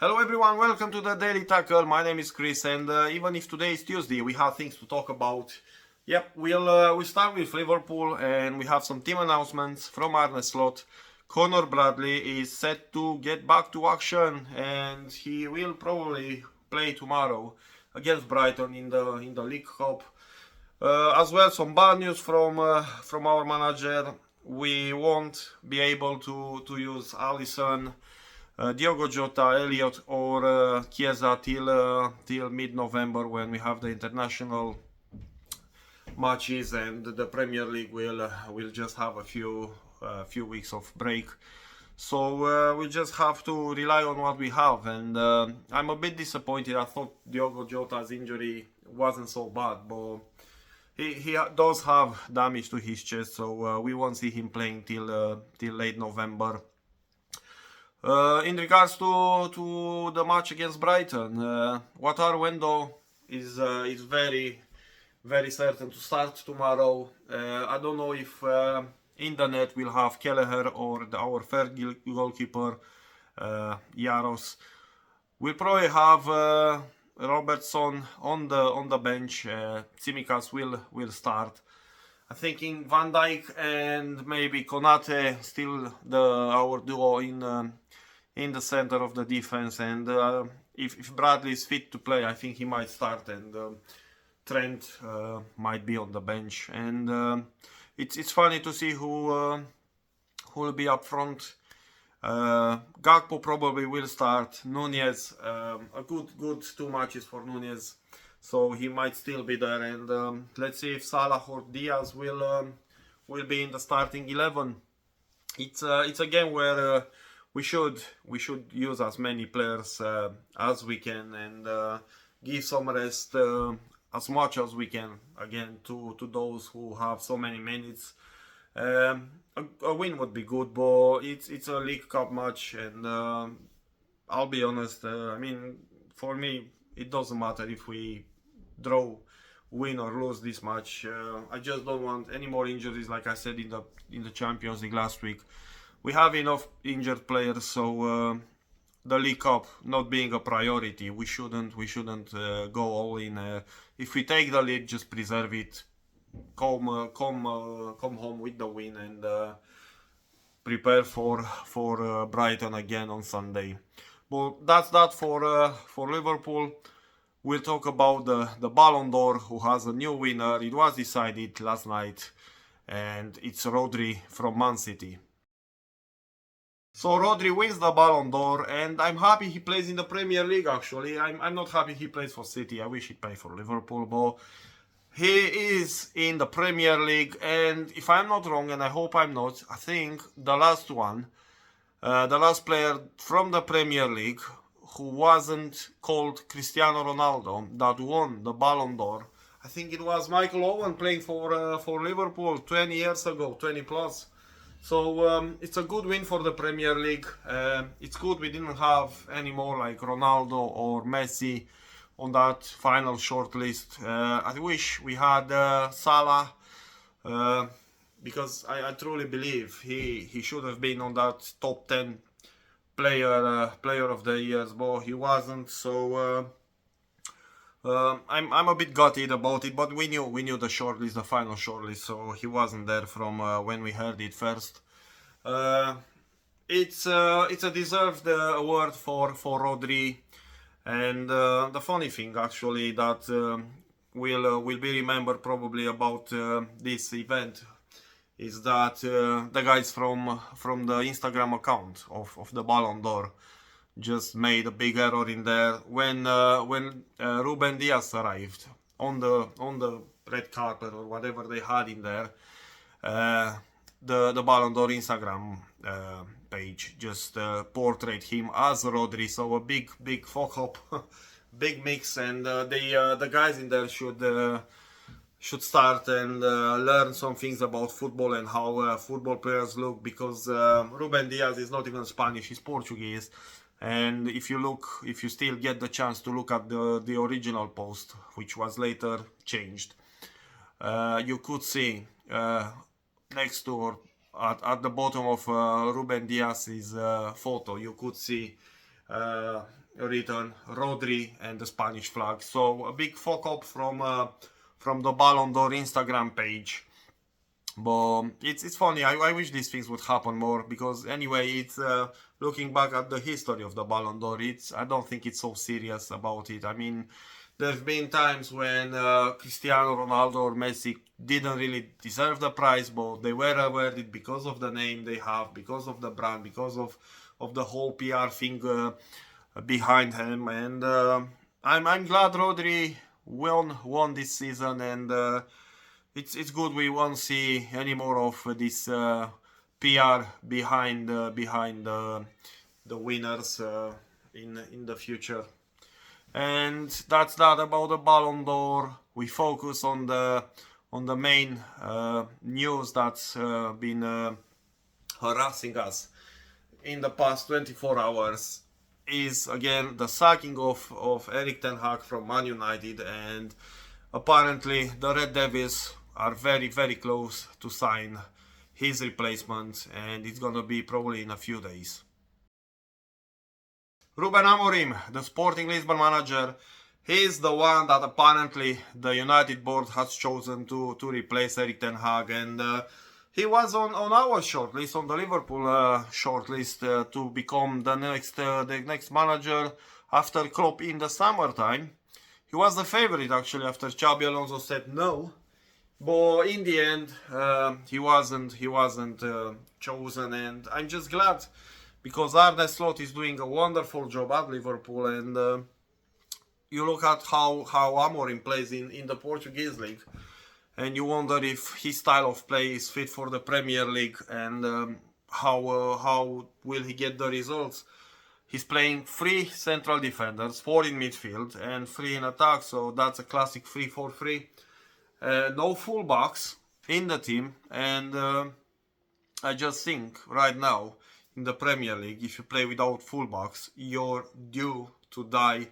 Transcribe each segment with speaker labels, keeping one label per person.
Speaker 1: Hello everyone, welcome to the Daily Tackle. My name is Chris, and even if today is Tuesday, we have things to talk about. Yep, we'll start with Liverpool, and we have some team announcements from Arne Slot. Conor Bradley is set to get back to action, and he will probably play tomorrow against Brighton in the League Cup. As well, some bad news from our manager. We won't be able to use Alisson, Diogo Jota, Elliott, or Chiesa till mid-November, when we have the international matches and the Premier League will just have a few weeks of break. So we just have to rely on what we have, and I'm a bit disappointed. I thought Diogo Jota's injury wasn't so bad, but he does have damage to his chest, so we won't see him playing till late November. In regards to the match against Brighton, Wataru Endo is very certain to start tomorrow. I don't know if in the net we'll have Kelleher or our third goalkeeper, Jaros. We'll probably have Robertson on the bench. Tsimikas will start. I'm thinking Van Dijk and maybe Konate still our duo in the center of the defense. And if Bradley is fit to play, I think he might start, and Trent might be on the bench. And it's funny to see who will be up front. Gakpo probably will start. Nunez, a good 2 matches for Nunez, so he might still be there. And let's see if Salah or Diaz will be in the starting 11. It's a game where we should use as many players as we can, and give some rest as much as we can, again, to those who have so many minutes. A win would be good, but it's a League Cup match, and I'll be honest, I mean, for me it doesn't matter if we draw, win or lose this match. I just don't want any more injuries, like I said in the Champions League last week. We have enough injured players, so the League Cup not being a priority, we shouldn't go all in. If we take the lead, just preserve it. Come home with the win, and prepare for Brighton again on Sunday. But that's that for Liverpool. We'll talk about the Ballon d'Or, who has a new winner. It was decided last night, and it's Rodri from Man City. So Rodri wins the Ballon d'Or, and I'm happy he plays in the Premier League. Actually, I'm not happy he plays for City. I wish he played for Liverpool, but he is in the Premier League, and if I'm not wrong, and I hope I'm not, I think the last player from the Premier League who wasn't called Cristiano Ronaldo that won the Ballon d'Or, I think it was Michael Owen playing for Liverpool 20 years ago, 20 plus. So it's a good win for the Premier League. It's good we didn't have any more like Ronaldo or Messi on that final shortlist. I wish we had Salah, because I truly believe he should have been on that top 10 player of the years, but he wasn't. So I'm a bit gutted about it, but we knew the shortlist, the final shortlist, so he wasn't there from when we heard it first. It's a deserved award for Rodri. And the funny thing, actually, that will be remembered probably about this event is that the guys from the Instagram account of the Ballon d'Or just made a big error in there when Ruben Diaz arrived on the red carpet or whatever they had in there. The Ballon d'Or Instagram page just portrayed him as Rodri, so a big fuck up, big mix, and the guys in there should start and learn some things about football and how football players look, because Ruben Diaz is not even Spanish, he's Portuguese. And if you still get the chance to look at the original post, which was later changed, you could see next to, or at the bottom of Ruben Diaz's photo, you could see written Rodri and the Spanish flag. So a big fuck up from the Ballon d'Or Instagram page. But it's funny. I wish these things would happen more, because anyway, it's looking back at the history of the Ballon d'Or. I don't think it's so serious about it. I mean, there've been times when Cristiano Ronaldo or Messi didn't really deserve the prize, but they were awarded because of the name they have, because of the brand, because of the whole PR thing behind him. And I'm glad Rodri won this season, and it's good we won't see any more of this PR behind the winners in the future. And that's that about the Ballon d'Or. We focus on the main news that's been harassing us in the past 24 hours. Is again the sacking of Erik ten Hag from Man United, and apparently the Red Devils are very, very close to sign his replacement, and it's gonna be probably in a few days. Ruben Amorim, the Sporting Lisbon manager, he's the one that apparently the United board has chosen to replace Erik ten Hag, and he was on our shortlist, on the Liverpool shortlist, to become the next manager after Klopp in the summertime. He was the favorite actually after Xabi Alonso said no, but in the end he wasn't chosen, and I'm just glad, because Arne Slot is doing a wonderful job at Liverpool, and you look at how Amorim plays in the Portuguese league, and you wonder if his style of play is fit for the Premier League, and how will he get the results. He's playing 3 central defenders, 4 in midfield and 3 in attack, so that's a classic 3-4-3. No fullbacks in the team, and I just think right now in the Premier League, if you play without fullbacks, you're due to die.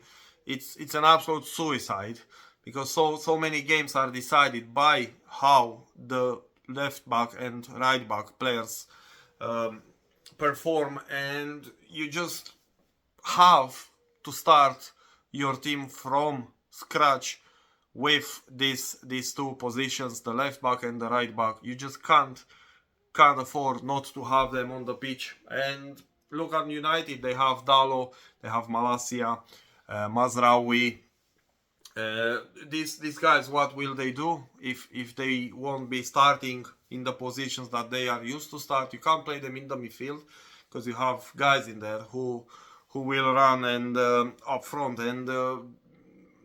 Speaker 1: It's an absolute suicide, because so many games are decided by how the left back and right back players perform, and you just have to start your team from scratch with these 2 positions, the left back and the right back. You just can't afford not to have them on the pitch. And look at United, they have Dalot, they have Malacia, Mazraoui. These guys, what will they do if they won't be starting in the positions that they are used to start? You can't play them in the midfield, because you have guys in there who will run and up front, and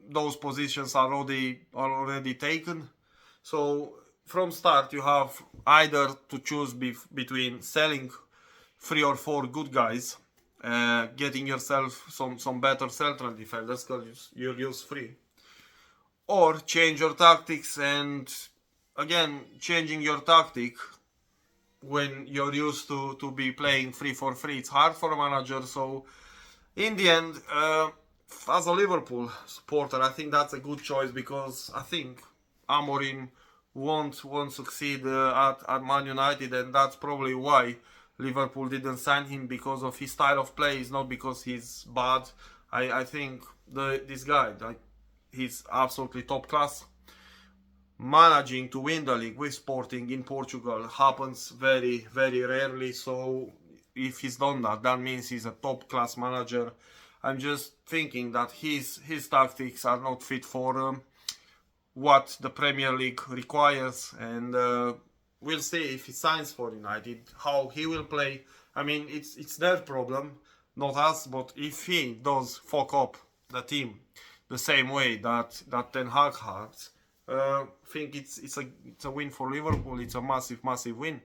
Speaker 1: those positions are already taken. So from start you have either to choose between selling 3 or 4 good guys, getting yourself some better central defenders, because you'll use 3, or change your tactics. And again, changing your tactic when you're used to be playing 3-4-3, it's hard for a manager. So in the end, as a Liverpool supporter, I think that's a good choice, because I think Amorim won't succeed at Man United, and that's probably why Liverpool didn't sign him, because of his style of play. It's not because he's bad. I think this guy, he's absolutely top class. Managing to win the league with Sporting in Portugal happens very, very rarely. So if he's done that, that means he's a top class manager. I'm just thinking that his tactics are not fit for what the Premier League requires, and we'll see if he signs for United, how he will play. I mean, it's their problem, not us. But if he does fuck up the team the same way that Ten Hag has, I think it's a win for Liverpool. It's a massive win.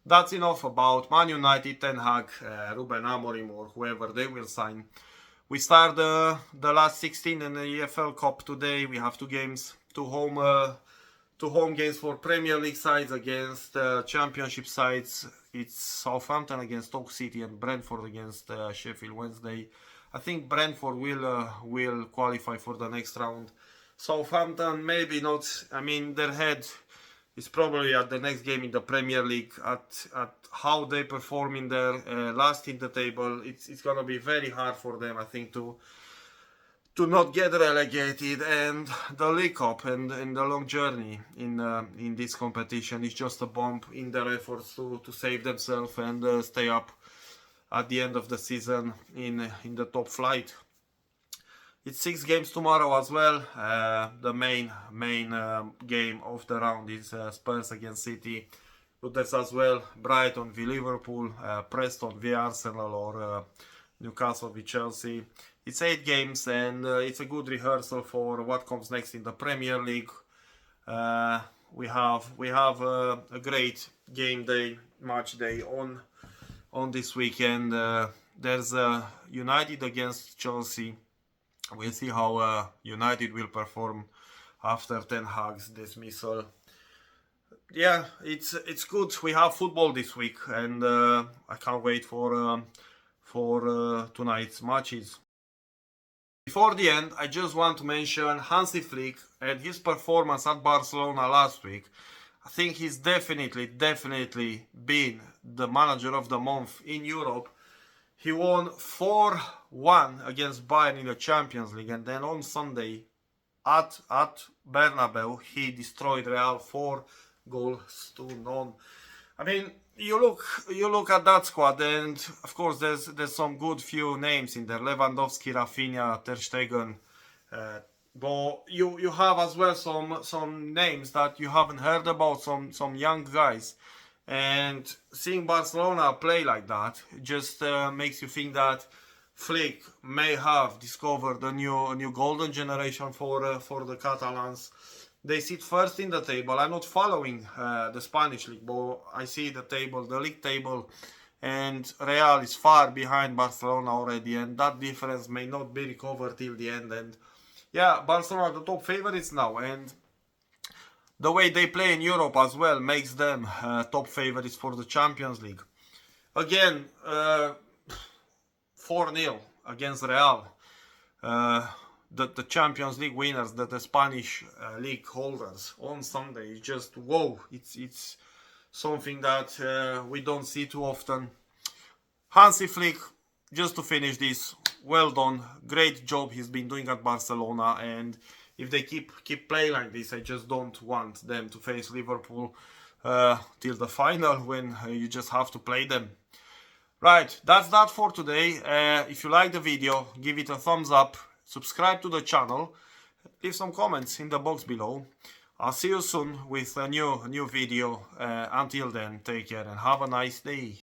Speaker 1: That's enough about Man United, Ten Hag, Ruben Amorim, or whoever they will sign. We start the last 16 in the EFL Cup today. We have 2 games, 2 home games for Premier League sides against Championship sides. It's Southampton against Stoke City and Brentford against Sheffield Wednesday. I think Brentford will qualify for the next round. Southampton maybe not. I mean, their head It's probably at the next game in the Premier League, at how they perform in their last in the table. It's gonna be very hard for them, I think, to not get relegated, and the League Cup and the long journey in this competition is just a bump in their efforts to save themselves and stay up at the end of the season in the top flight. It's 6 games tomorrow as well. The main game of the round is Spurs against City. But there's as well Brighton v Liverpool, Preston v Arsenal, or Newcastle v Chelsea. It's 8 games, and it's a good rehearsal for what comes next in the Premier League. We have a great game day, match day on this weekend. There's United against Chelsea. We'll see how United will perform after Ten Hag's dismissal. Yeah, it's good. We have football this week, and I can't wait for tonight's matches. Before the end, I just want to mention Hansi Flick and his performance at Barcelona last week. I think he's definitely been the manager of the month in Europe. He won 4-1 against Bayern in the Champions League, and then on Sunday at Bernabeu he destroyed Real 4-0. I mean, you look at that squad, and of course there's some good few names in there: Lewandowski, Rafinha, Ter Stegen. But you have as well some names that you haven't heard about, some young guys. And seeing Barcelona play like that just makes you think that Flick may have discovered a new golden generation for the Catalans. They sit first in the table. I'm not following the Spanish league, but I see the league table, and Real is far behind Barcelona already, and that difference may not be recovered till the end. And yeah, Barcelona are the top favorites now, and the way they play in Europe as well makes them top favorites for the Champions League. Again, 4-0 against Real. The Champions League winners, the Spanish league holders on Sunday. It's just whoa! It's something that we don't see too often. Hansi Flick, just to finish this, well done, great job he's been doing at Barcelona, and if they keep playing like this, I just don't want them to face Liverpool till the final, when you just have to play them. Right, that's that for today. If you like the video, give it a thumbs up, subscribe to the channel, leave some comments in the box below. I'll see you soon with a new video. Until then, take care and have a nice day.